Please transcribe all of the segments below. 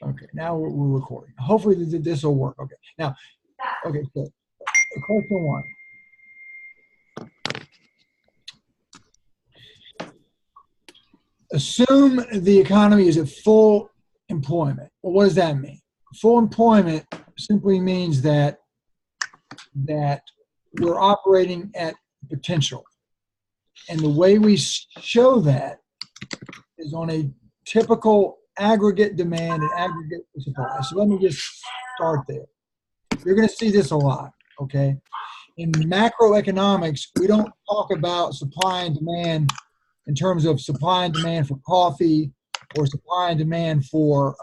Okay, now we're recording. Hopefully this will work. Okay, now, okay, so question one. Assume the economy is at full employment. Well, what does that mean? Full employment simply means that we're operating at potential. And the way we show that is on a typical aggregate demand and aggregate supply. So let me just start there. You're going to see this a lot, okay? In macroeconomics, we don't talk about supply and demand in terms of supply and demand for coffee or supply and demand for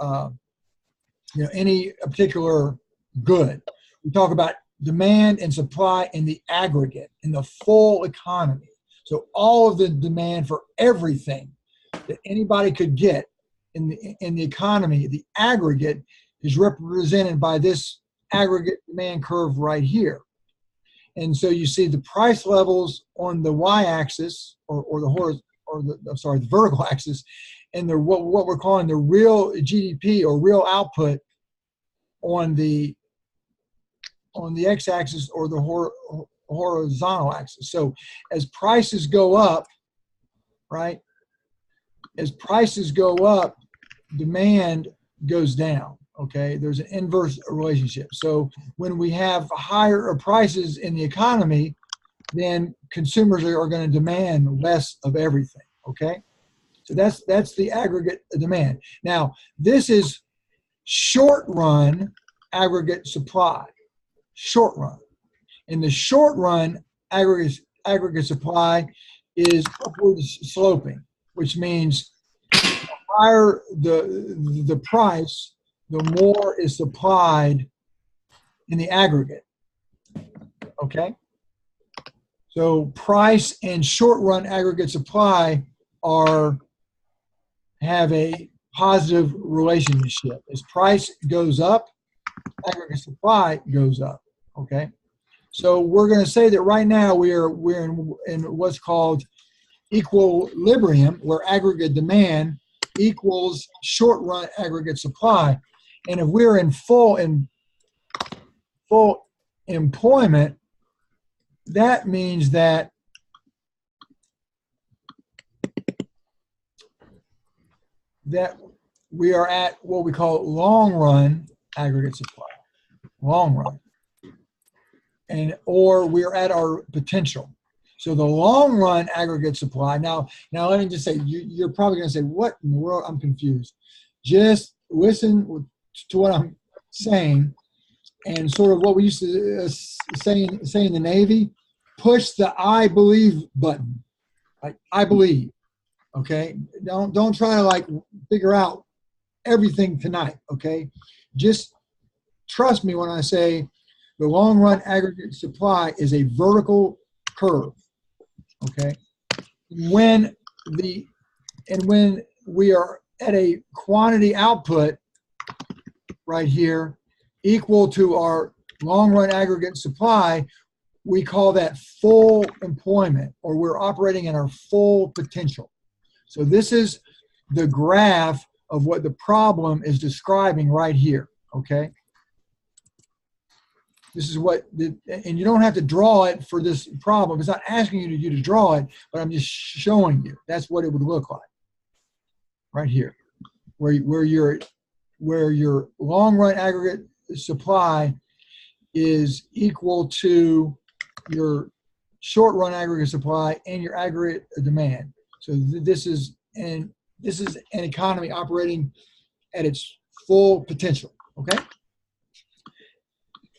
any particular good. We talk about demand and supply in the aggregate, in the full economy. So all of the demand for everything that anybody could get in the economy, the aggregate is represented by this aggregate demand curve right here. And so you see the price levels on the y-axis or the vertical axis, and what we're calling the real GDP or real output on the x-axis or the horizontal axis. So as prices go up, right? As prices go up, demand goes down. Okay, there's an inverse relationship. So when we have higher prices in the economy, then consumers are going to demand less of everything. Okay, so that's the aggregate demand. Now this is short run aggregate supply. Short run. In the short run, aggregate supply is upward sloping, which means the higher the price, the more is supplied in the aggregate. Okay? So price and short run aggregate supply have a positive relationship. As price goes up, aggregate supply goes up. Okay? So we're going to say that right now we're in what's called equilibrium, where aggregate demand equals short run aggregate supply. And if we're in full employment, that means that we are at what we call long run aggregate supply. Long run. Or we're at our potential. So the long run aggregate supply. Now let me just say, you're probably going to say, what in the world? I'm confused. Just listen to what I'm saying, and sort of what we used to say in the Navy, push the I believe button. Like, I believe. Okay? Don't try to figure out everything tonight. Okay? Just trust me when I say the long run aggregate supply is a vertical curve. Okay? When we are at a quantity output right here equal to our long run aggregate supply, we call that full employment, or we're operating in our full potential. So this is the graph of what the problem is describing right here. Okay? This is and you don't have to draw it for this problem. It's not asking you to draw it, but I'm just showing you. That's what it would look like. Right here, where your long run aggregate supply is equal to your short run aggregate supply and your aggregate demand. So this is an economy operating at its full potential. Okay?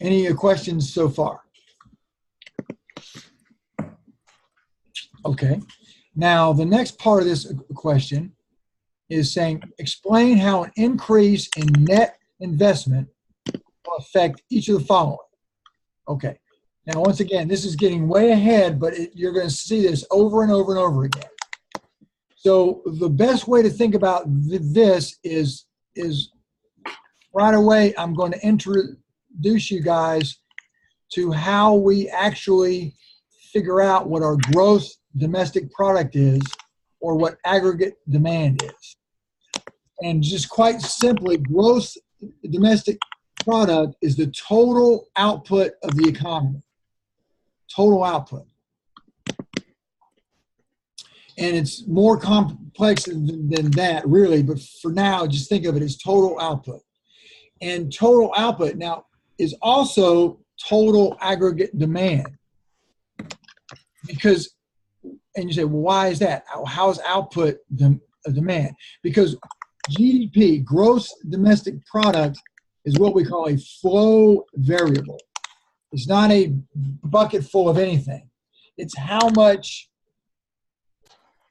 Any questions so far? Okay. Now, the next part of this question is saying, explain how an increase in net investment will affect each of the following. Okay. Now, once again, this is getting way ahead, but you're going to see this over and over and over again. So the best way to think about this is right away, I'm going to introduce you guys to how we actually figure out what our gross domestic product is, or what aggregate demand is. And just quite simply, gross domestic product is the total output of the economy. Total output. And it's more complex than that, really. But for now, just think of it as total output. And total output now is also total aggregate demand. Because, and you say, well, why is that? How is output a demand? Because GDP, gross domestic product, is what we call a flow variable. It's not a bucket full of anything. It's how much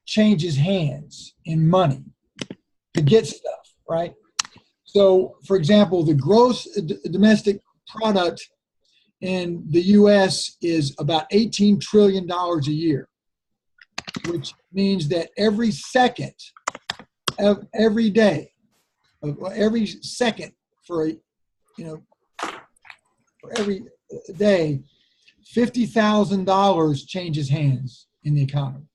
changes hands in money to get stuff, right? So, for example, the gross domestic product in the U.S. is about $18 trillion a year, which means that every second of every day, every second for every day, $50,000 changes hands in the economy.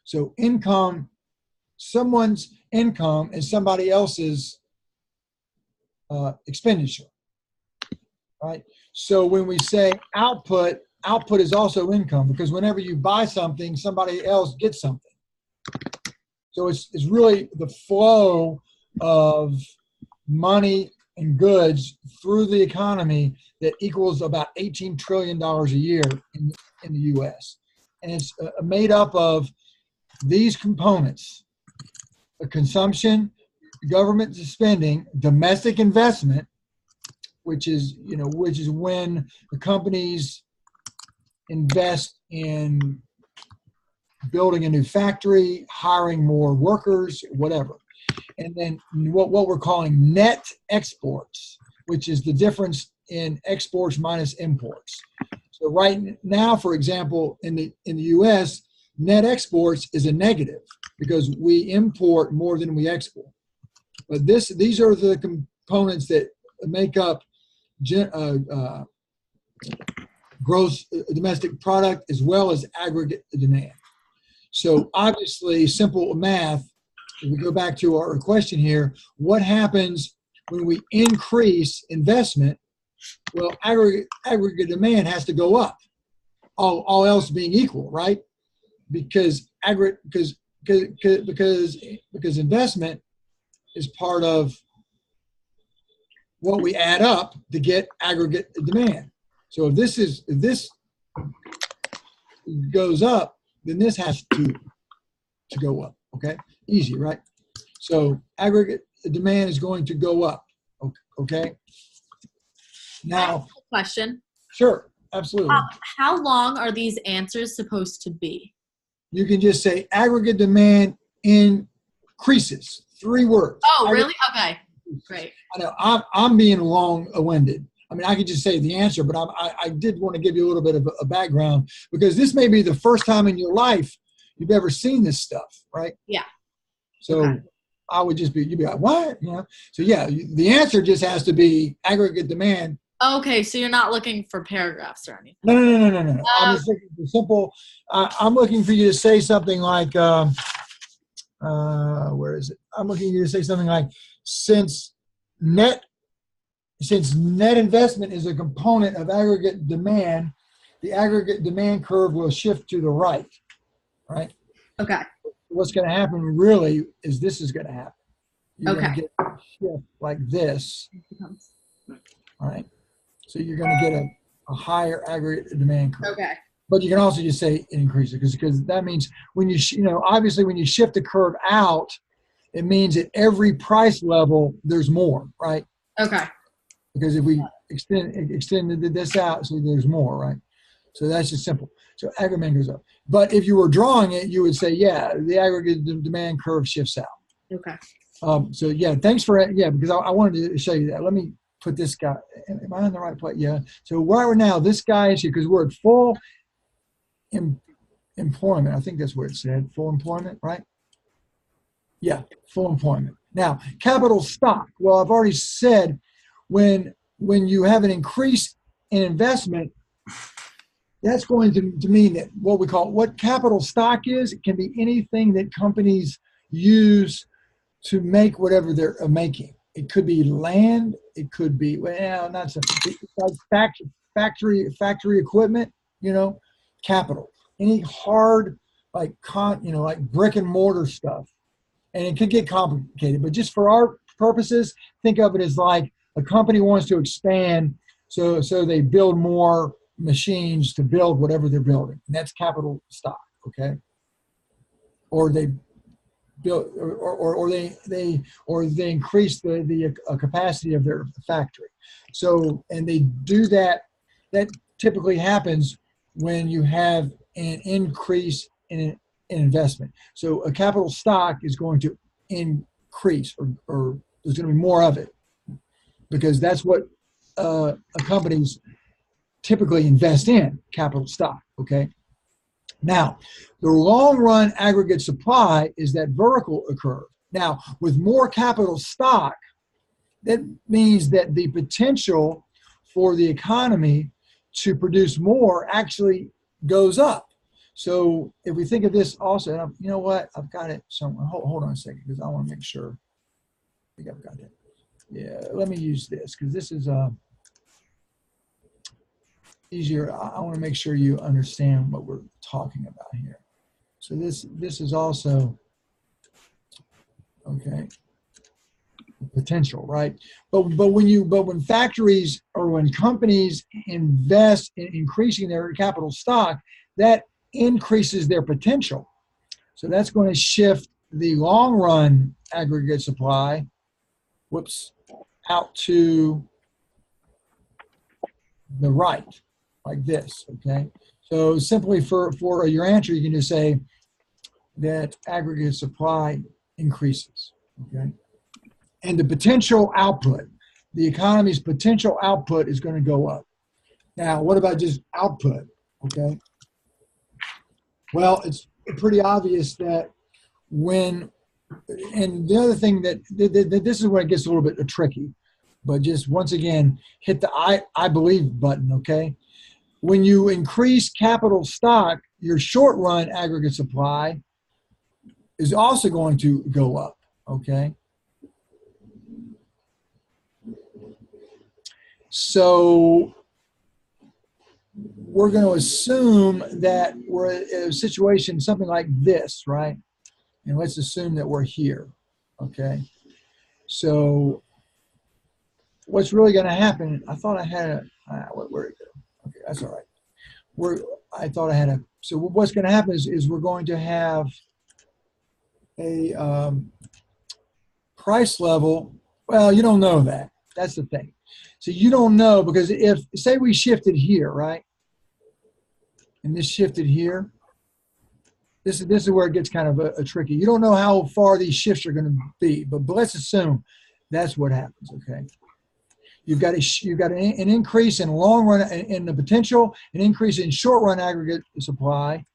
So income, someone's income is somebody else's expenditure, right? So when we say output, output is also income, because whenever you buy something, somebody else gets something. So it's really the flow of money and goods through the economy that equals about $18 trillion a year in the U.S. And it's made up of these components: the consumption, government spending, domestic investment, which is when the companies invest in building a new factory, hiring more workers, whatever. And then what we're calling net exports, which is the difference in exports minus imports. So right now, for example, in the U.S., net exports is a negative because we import more than we export. But these are the components that make up gross domestic product as well as aggregate demand. So obviously, simple math, if we go back to our question here, what happens when we increase investment? Well, aggregate demand has to go up, all else being equal, right? Because investment is part of what we add up to get aggregate demand. So if this goes up, then this has to go up. Okay, easy, right? So aggregate demand is going to go up. Okay. Now, question. Sure, absolutely. How long are these answers supposed to be? You can just say aggregate demand increases. 3 words. Oh, really? Okay, great. I know I'm being long-winded. I mean, I could just say the answer, but I did want to give you a little bit of a background, because this may be the first time in your life you've ever seen this stuff, right? Yeah. So okay. I would just you'd be like, what? So yeah, the answer just has to be aggregate demand. Okay, so you're not looking for paragraphs or anything. No. I'm just looking for simple. I'm looking for you to say something like, where is it? I'm looking for you to say something like, since net investment is a component of aggregate demand, the aggregate demand curve will shift to the right, right? Okay. What's going to happen really is this is going to happen. You're okay. going to get a shift like this, all right? So you're going to get a higher aggregate demand curve. Okay. But you can also just say it increases, because that means when obviously when you shift the curve out, it means at every price level there's more, right? Okay. Because if we extended this out, so there's more, right? So that's just simple. So aggregate demand goes up. But if you were drawing it, you would say, yeah, the aggregate demand curve shifts out. Okay. So yeah, thanks for because I wanted to show you that. Let me put this guy. Am I on the right place? Yeah. So right now, this guy is here because we're at full employment. I think that's where it said full employment, right? Yeah, full employment. Now, capital stock. Well, I've already said when you have an increase in investment, that's going to mean that what capital stock is, it can be anything that companies use to make whatever they're making. It could be land. It could be, well, not so, like factory equipment, capital. Any hard, like like brick and mortar stuff. And it could get complicated, but just for our purposes, think of it as like a company wants to expand, so they build more machines to build whatever they're building. And that's capital stock, okay? Or they build, or they increase the capacity of their factory. So, and they do that. That typically happens when you have an increase in investment. So a capital stock is going to increase, or there's going to be more of it, because that's what companies typically invest in, capital stock, okay? Now, the long run aggregate supply is that vertical curve. Now, with more capital stock, that means that the potential for the economy to produce more actually goes up. So if we think of this also, and you know what, I've got it somewhere. Hold on a second, because I want to make sure. I think I've got it. Yeah, let me use this, because this is easier. I want to make sure you understand what we're talking about here. So this is also, okay, potential, right? But when factories or when companies invest in increasing their capital stock, that increases their potential. So that's going to shift the long run aggregate supply, out to the right, like this, okay? So simply for your answer, you can just say that aggregate supply increases, okay? And the potential output, the economy's potential output is going to go up. Now, what about just output, okay? Well, it's pretty obvious that and the other thing that this is where it gets a little bit tricky, but just once again, hit the I believe button, okay? When you increase capital stock, your short run aggregate supply is also going to go up, okay? So we're going to assume that we're in a situation, something like this, right? And let's assume that we're here, okay? So what's really going to happen, I thought I had where'd it go? Okay, that's all right. I thought I had so what's going to happen is we're going to have a price level. Well, you don't know that. That's the thing. So you don't know, because if, say we shifted here, right? And this shifted here. This is where it gets kind of a tricky. You don't know how far these shifts are going to be, but let's assume that's what happens, okay? You've got an increase in long run in the potential, an increase in short run aggregate supply.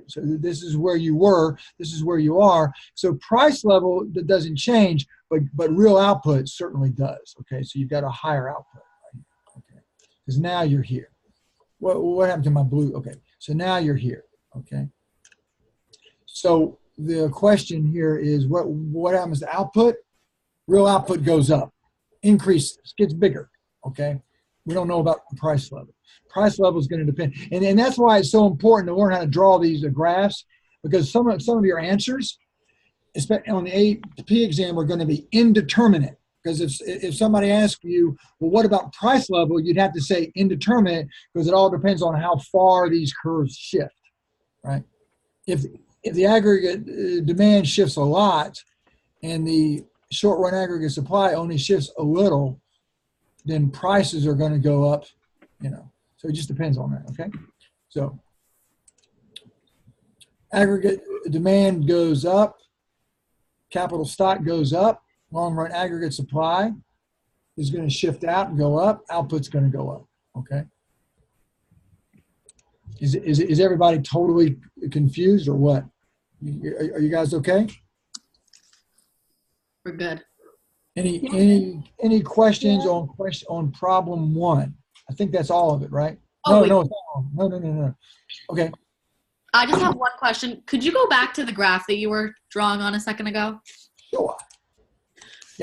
So this is where you were, this is where you are. So price level that doesn't change, but real output certainly does. Okay, so you've got a higher output, right? Okay, because now you're here. What happened to my blue? Okay, so now you're here. Okay, so the question here is what happens to output? Real output goes up, increases, gets bigger. Okay, we don't know about the price level. Price level is going to depend, and that's why it's so important to learn how to draw these graphs, because some of your answers, especially on the AP exam, are going to be indeterminate. Because if somebody asks you, well, what about price level, you'd have to say indeterminate, because it all depends on how far these curves shift, right? If the aggregate demand shifts a lot, and the short run aggregate supply only shifts a little, then prices are going to go up, So it just depends on that, okay? So aggregate demand goes up, capital stock goes up, long run aggregate supply is going to shift out and go up, output's going to go up, okay? Is everybody totally confused or what? Are you guys okay? We're good. Any questions on problem one? I think that's all of it, right? Oh, No. Okay. I just have one question. Could you go back to the graph that you were drawing on a second ago? Sure.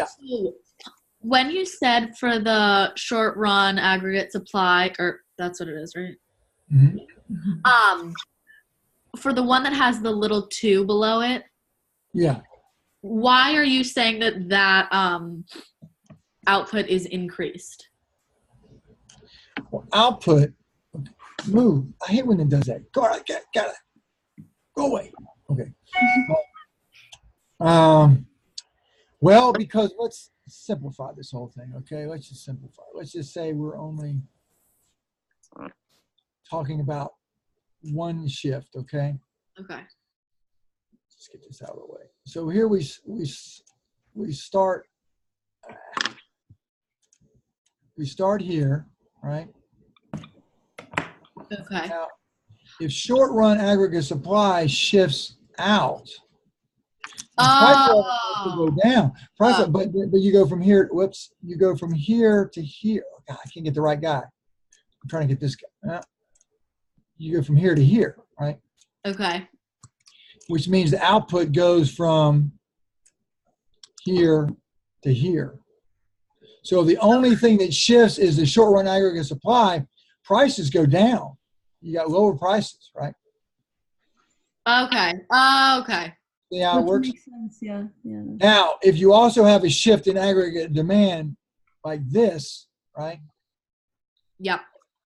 So when you said for the short run aggregate supply, or that's what it is, right? Mhm. For the one that has the little 2 below it, Yeah. why are you saying that output is increased? Well, output, move. I hate when it does that. Go, got it. Go away. Okay. Well, because let's simplify this whole thing, okay? Let's just simplify. Let's just say we're only talking about one shift, okay? Okay. Let's get this out of the way. So here we start. We start here, right? Okay. Now, if short run aggregate supply shifts out, price level has to go down. But you go from here. Whoops! You go from here to here. God, I can't get the right guy. I'm trying to get this guy. You go from here to here, right? Okay. Which means the output goes from here to here. So the only thing that shifts is the short run aggregate supply. Prices go down. You got lower prices, right? Okay. Okay. See how it Which works? makes sense, yeah. Now, if you also have a shift in aggregate demand like this, right? Yep.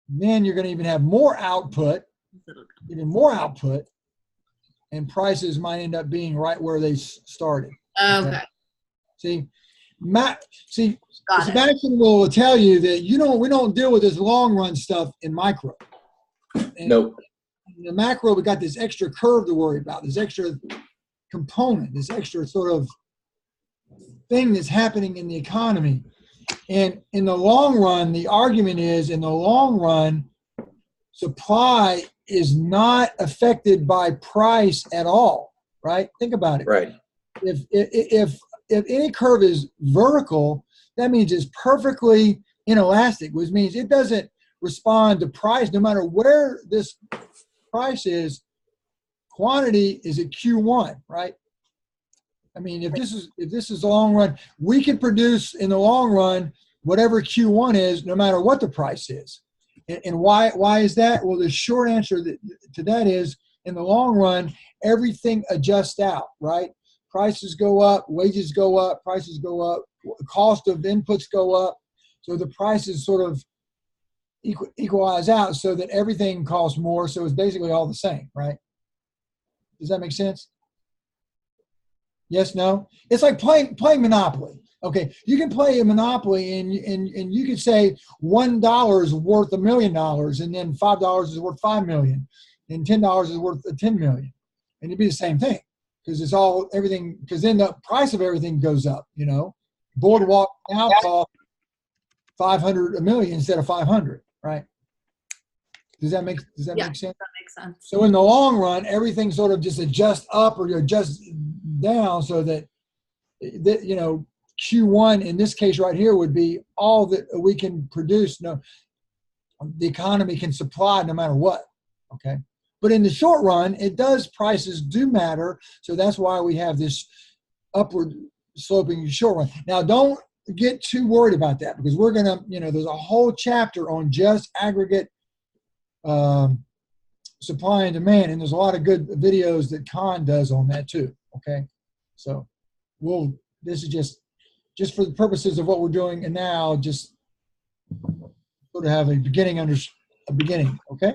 Then you're going to even have more output, and prices might end up being right where they started. Okay. See, Got it. Sebastian will tell you that we don't deal with this long run stuff in micro. And Nope. in the macro, we got this extra curve to worry about, this extra component, this extra sort of thing that's happening in the economy. And in the long run, the argument is in the long run, supply is not affected by price at all, right? Think about it. Right. If any curve is vertical, that means it's perfectly inelastic, which means it doesn't respond to price no matter where this price is. Quantity is at Q1, right? I mean, if this is the long run, we can produce in the long run whatever Q1 is, no matter what the price is. And why is that? Well, the short answer to that is, in the long run, everything adjusts out, right? Prices go up, wages go up, prices go up, cost of inputs go up. So the prices sort of equalize out so that everything costs more. So it's basically all the same, right? Does that make sense? Yes, no? It's like playing Monopoly. Okay, you can play a Monopoly and you can say $1 is worth $1 million, and then $5 is worth $5 million, and $10 is worth $10 million, and it'd be the same thing because it's all everything. Because then the price of everything goes up. Boardwalk now costs $500 a million instead of $500, right? Does that make sense? That makes sense. So in the long run, everything sort of just adjusts up or adjusts down so that Q1 in this case right here would be all that we can produce. No, the economy can supply no matter what. Okay, but in the short run, prices do matter. So that's why we have this upward sloping short run. Now, don't get too worried about that because we're gonna, there's a whole chapter on just aggregate supply and demand, and there's a lot of good videos that Khan does on that too. Okay, so this is just for the purposes of what we're doing, and now just sort of have a beginning. Okay.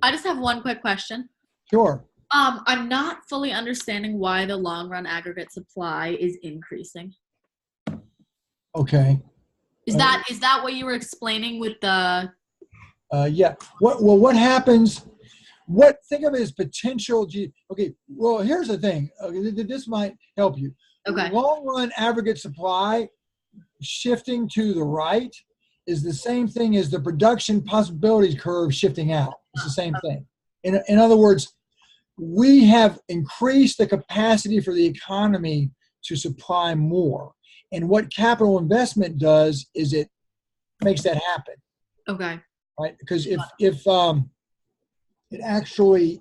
I just have one quick question. Sure. I'm not fully understanding why the long run aggregate supply is increasing. Okay. Is that what you were explaining with the? Yeah. What happens? Think of it as potential. Okay. Well, here's the thing. Okay, this might help you. Okay. Long run aggregate supply shifting to the right is the same thing as the production possibilities curve shifting out. It's the same thing. In other words, we have increased the capacity for the economy to supply more. And what capital investment does is it makes that happen. Okay. Right? Because if it actually,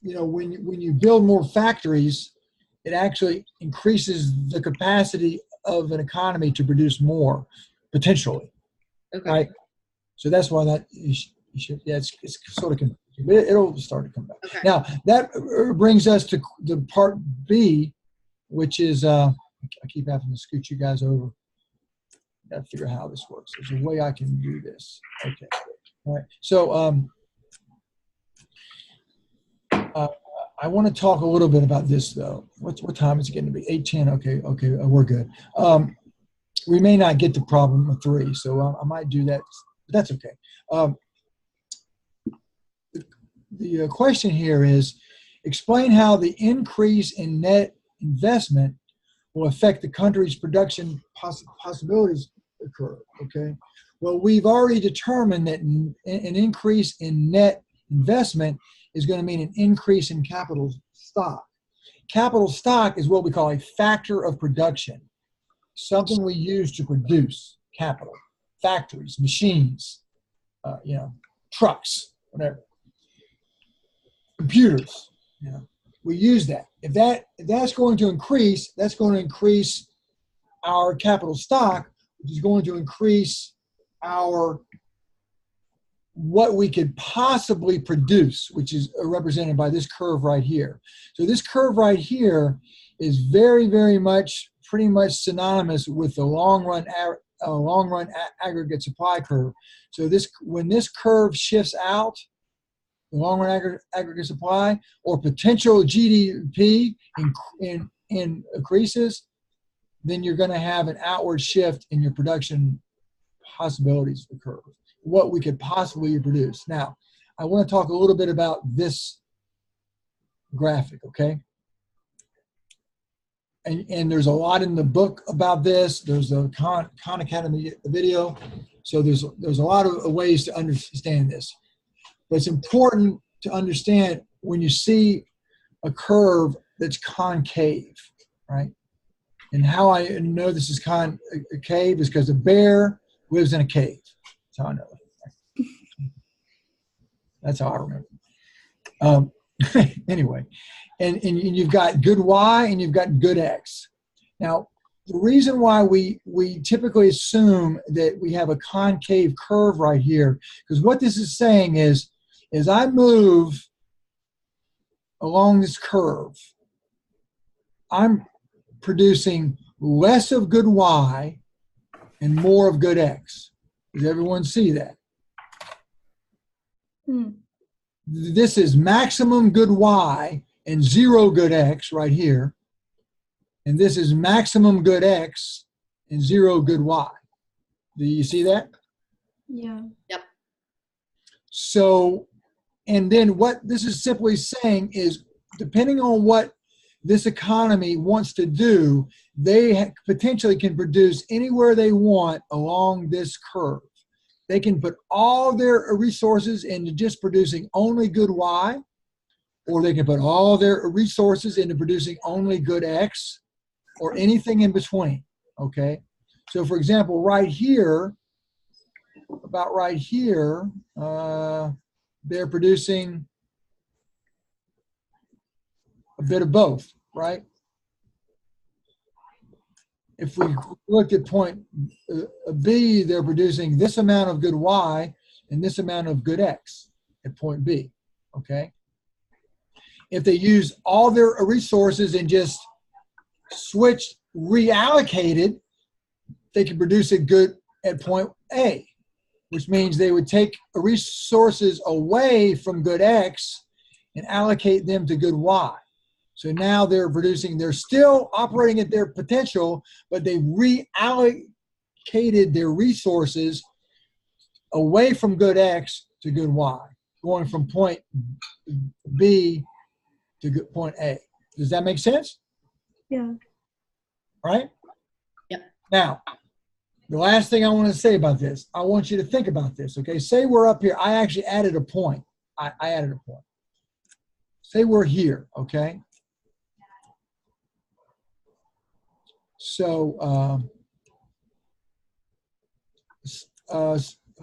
when you build more factories, it actually increases the capacity of an economy to produce more, potentially, Okay. right? So that's why that you should yeah, it's sort of confusing, but it'll start to come back. Okay. Now that brings us to the part B, which is I keep having to scoot you guys over. Got to figure out how this works. There's a way I can do this. Okay. All right. So I want to talk a little bit about this though. What time is it getting to be? 8:10. Okay. We're good. We may not get the problem of 3, so I might do that, but that's okay. The question here is, explain how the increase in net investment will affect the country's production possibilities occur. Okay. Well, we've already determined that an increase in net investment is going to mean an increase in capital stock. Capital stock is what we call a factor of production, something we use to produce capital, factories, machines, trucks, whatever, computers. We use that. If that's going to increase, that's going to increase our capital stock, which is going to increase our what we could possibly produce, which is represented by this curve right here. So this curve right here is very, very much, pretty much synonymous with the long run aggregate supply curve. So when this curve shifts out, the long run aggregate supply or potential GDP increases, then you're going to have an outward shift in your production possibilities occur, what we could possibly produce. Now, I want to talk a little bit about this graphic, okay? And there's a lot in the book about this. There's a Khan Academy video. So there's a lot of ways to understand this. But it's important to understand when you see a curve that's concave, right? And how I know this is concave is because a bear lives in a cave. That's how I know it. That's how I remember. Anyway, and you've got good Y and you've got good X. Now, the reason why we typically assume that we have a concave curve right here, because what this is saying is, as I move along this curve, I'm producing less of good Y and more of good X. Does everyone see that? This is maximum good Y and 0 good X right here. And this is maximum good X and 0 good Y. Do you see that? Yeah. Yep. So, and then what this is simply saying is, depending on what this economy wants to do, they potentially can produce anywhere they want along this curve. They can put all their resources into just producing only good Y, or they can put all their resources into producing only good X, or anything in between, okay? So for example, right here, about right here, they're producing a bit of both, right? If we look at point B, they're producing this amount of good Y and this amount of good X at point B, okay? If they use all their resources and just reallocated, they can produce it good at point A, which means they would take resources away from good X and allocate them to good Y. So now they're still operating at their potential, but they reallocated their resources away from good X to good Y, going from point B to point A. Does that make sense? Yeah. Right? Yep. Now, the last thing I want to say about this, I want you to think about this, okay? Say we're up here. I actually added a point. I added a point. Say we're here, okay? So,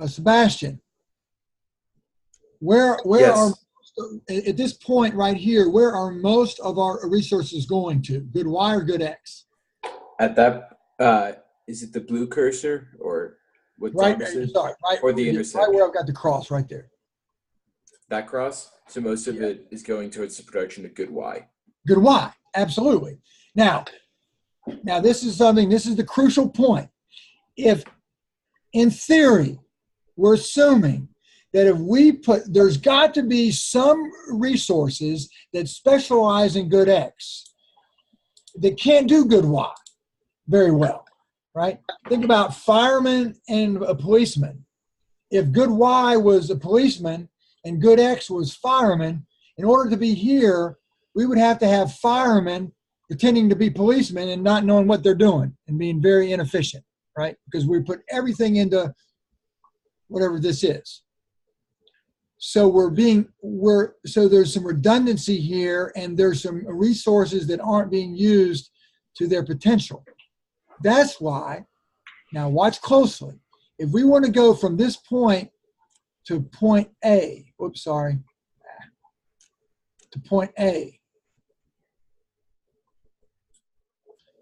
Sebastian, where Yes. are at this point right here, where are most of our resources going to? Good Y or good X? At that, is it the blue cursor or what's Right, opposite? sorry, right, Or the right intersection? where I've got the cross right there. That cross? So most of it is going towards the production of good Y. Good Y, absolutely. Now this is the crucial point. If, in theory, we're assuming that if we there's got to be some resources that specialize in good X that can't do good Y very well, right? Think about firemen and a policeman. If good Y was a policeman and good X was firemen, in order to be here, we would have to have firemen pretending to be policemen and not knowing what they're doing and being very inefficient, right? Because we put everything into whatever this is. So so there's some redundancy here, and there's some resources that aren't being used to their potential. That's why, now watch closely. If we want to go from this point to point A, to point A,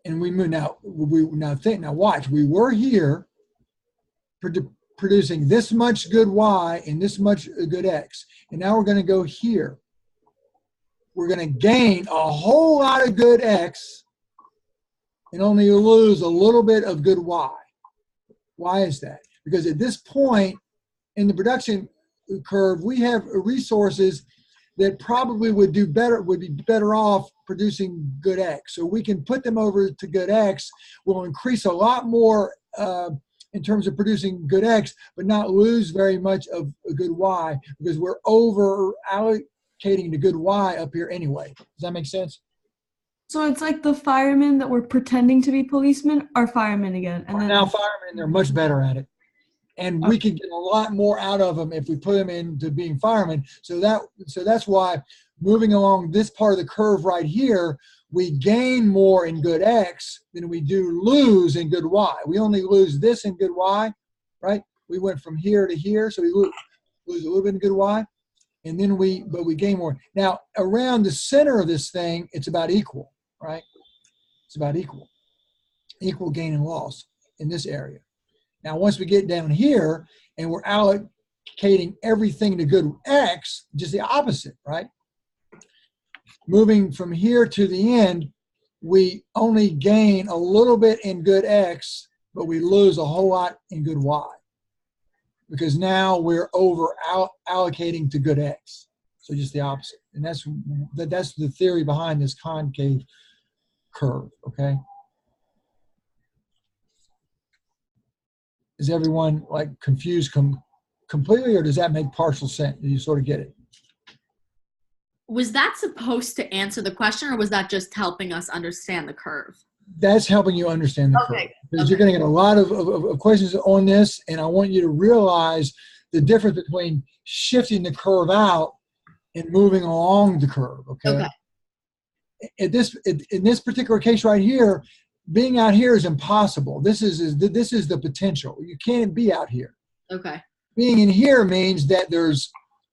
and we move now watch, we were here producing this much good Y and this much good X, and now we're going to go here. We're going to gain a whole lot of good X and only lose a little bit of good Y. Why is that? Because at this point in the production curve, we have resources that probably would be better off producing good X. So we can put them over to good X. We'll increase a lot more in terms of producing good X, but not lose very much of a good Y, because we're over allocating the good Y up here anyway. Does that make sense? So it's like the firemen that were pretending to be policemen are firemen again. And then Now firemen, they're much better at it. And we could get a lot more out of them if we put them into being firemen. So that's why moving along this part of the curve right here, we gain more in good X than we do lose in good Y. We only lose this in good Y, right? We went from here to here, so we lose a little bit in good Y, and then we gain more. Now around the center of this thing, it's about equal, right? It's about equal gain and loss in this area. Now, once we get down here and we're allocating everything to good X, just the opposite, right? Moving from here to the end, we only gain a little bit in good X, but we lose a whole lot in good Y, because now we're over allocating to good X. So just the opposite. And that's the theory behind this concave curve, okay? Is everyone like confused completely, or does that make partial sense? Do you sort of get it? Was that supposed to answer the question, or was that just helping us understand the curve? That's helping you understand the curve. Because you're going to get a lot of questions on this, and I want you to realize the difference between shifting the curve out and moving along the curve, okay? In this particular case right here, being out here is impossible. This is the potential. You can't be out here. Okay. Being in here means that there's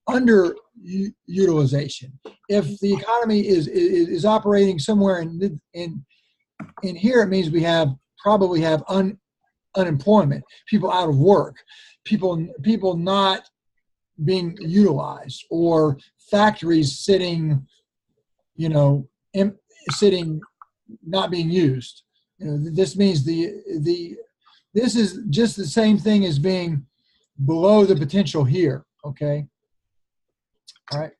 underutilization. If the economy is operating somewhere in here, it means we probably have unemployment, people out of work, people not being utilized, or factories sitting not being used. This means this is just the same thing as being below the potential here, okay? All right.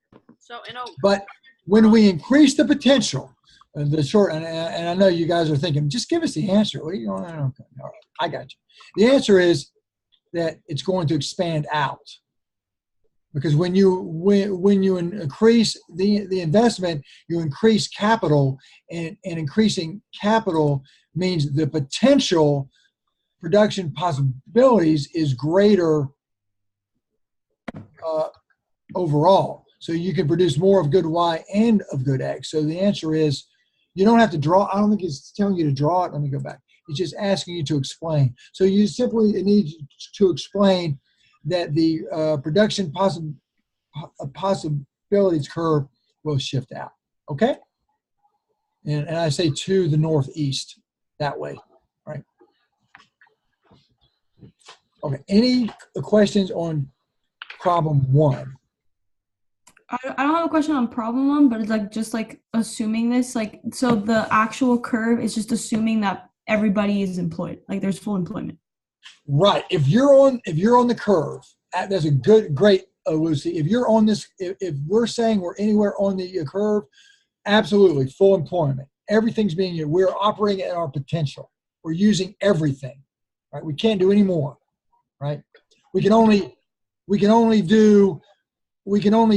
But when we increase the potential, and I know you guys are thinking, just give us the answer. What are you going on? Okay. All right, I got you. The answer is that it's going to expand out, because when you increase the investment, you increase capital, and increasing capital means the potential production possibilities is greater overall. So you can produce more of good Y and of good X. So the answer is, you don't have to draw. I don't think it's telling you to draw it. Let me go back. It's just asking you to explain. So you simply need to explain that the production possibilities curve will shift out. Okay? And I say to the northeast that way, right? Okay. Any questions on problem 1? I don't have a question on problem 1, but it's like just like assuming this, like, so the actual curve is just assuming that everybody is employed, like there's full employment. Right. If you're on the curve, that's a great, Lucy. If you're on this, if we're saying we're anywhere on the curve, absolutely full employment. Everything's being used. We're operating at our potential. We're using everything. Right. We can't do any more. Right. We can only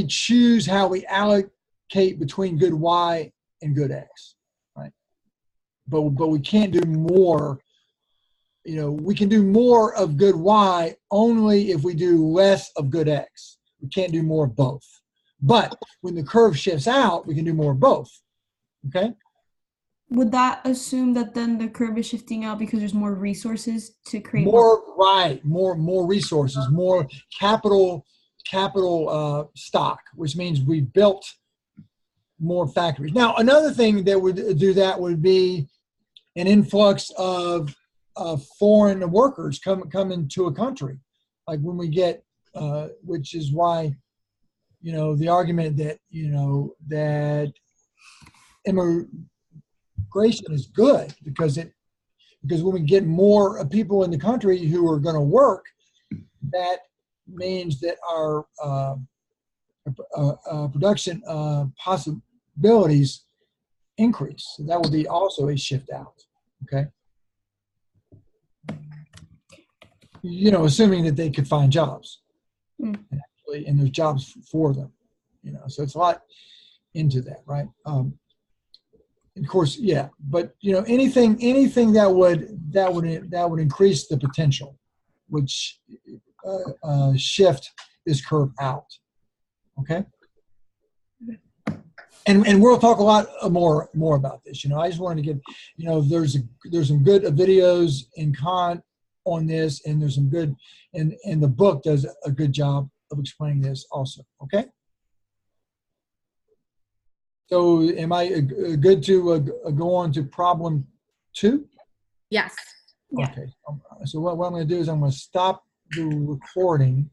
choose how we allocate between good Y and good X. Right. But we can't do more. You know, we can do more of good Y only if we do less of good X. We can't do more of both. But when the curve shifts out, we can do more of both. Okay? Would that assume that then the curve is shifting out because there's more resources to create more? More resources, more capital stock, which means we built more factories. Now, another thing that would do that would be an influx of foreign workers come into a country, like when we get, which is why, the argument that that immigration is good because when we get more people in the country who are going to work, that means that our production possibilities increase. So that would be also a shift out. Okay. Assuming that they could find jobs, and there's jobs for them, so it's a lot into that, right? Of course, yeah, but anything that would increase the potential, which shift this curve out, okay? And we'll talk a lot more about this. I just wanted to get, there's some good videos in on this, and there's some good, and the book does a good job of explaining this also. Okay. So, am I good to go on to problem 2? Yes. Yeah. Okay. So what I'm going to do is I'm going to stop the recording.